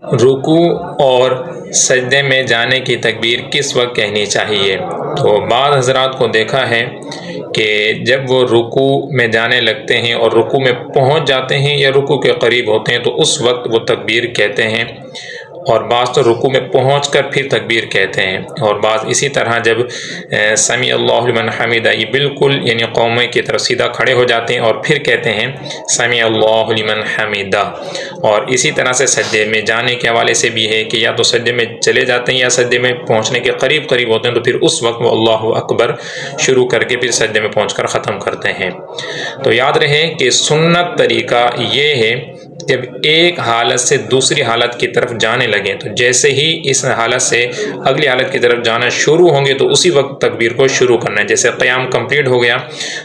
रुकू और सजदे में जाने की तकबीर किस वक्त कहनी चाहिए? तो बाद हज़रात को देखा है कि जब वो रुकू में जाने लगते हैं और रुकू में पहुंच जाते हैं या रुकू के करीब होते हैं तो उस वक्त वो तकबीर कहते हैं, और बाज़ तो रुकू में पहुंचकर फिर तकबीर कहते हैं, और बाज़ इसी तरह जब समी अल्लाहु लिमन हमीदा ये बिल्कुल यानी कौमे की तरफ सीधा खड़े हो जाते हैं और फिर कहते हैं समी अल्लाहु लिमन हमीदा। और इसी तरह से सज्दे में जाने के हवाले से भी है कि या तो सज्दे में चले जाते हैं या सज्दे में पहुंचने के करीब करीब होते हैं तो फिर उस वक्त वो अल्लाहु अकबर शुरू करके फिर सज्दे में पहुँच कर ख़त्म करते हैं। तो याद रहे कि सुन्नत तरीका ये है, जब एक हालत से दूसरी हालत की तरफ जाने लगे तो जैसे ही इस हालत से अगली हालत की तरफ जाना शुरू होंगे तो उसी वक्त तकबीर को शुरू करना है। जैसे क़याम कंप्लीट हो गया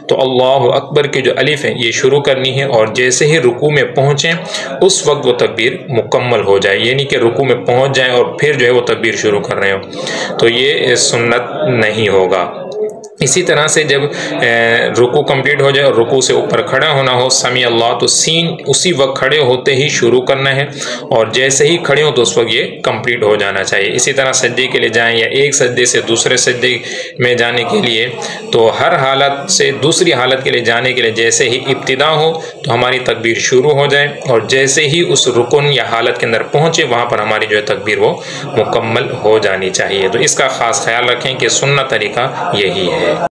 तो अल्लाहु अकबर की जो अलिफ है ये शुरू करनी है, और जैसे ही रुकू में पहुँचें उस वक्त वो तकबीर मुकम्मल हो जाए, यानी कि रुकू में पहुँच जाए और फिर जो है वो तकबीर शुरू कर रहे हो, तो ये सुन्नत नहीं होगा। इसी तरह से जब रुकू कंप्लीट हो जाए और रुकू से ऊपर खड़ा होना हो समी अल्लाह, तो सीन उसी वक्त खड़े होते ही शुरू करना है, और जैसे ही खड़े हो तो उस वक्त ये कंप्लीट हो जाना चाहिए। इसी तरह सज्दे के लिए जाएं या एक सज्दे से दूसरे सज्दे में जाने के लिए, तो हर हालत से दूसरी हालत के लिए जाने के लिए जैसे ही इब्तिदा हो तो हमारी तकबीर शुरू हो जाए, और जैसे ही उस रुकन या हालत के अंदर पहुँचे वहाँ पर हमारी जो है तकबीर वो मुकम्मल हो जानी चाहिए। तो इसका ख़ास ख्याल रखें कि सुन्नत तरीका यही है।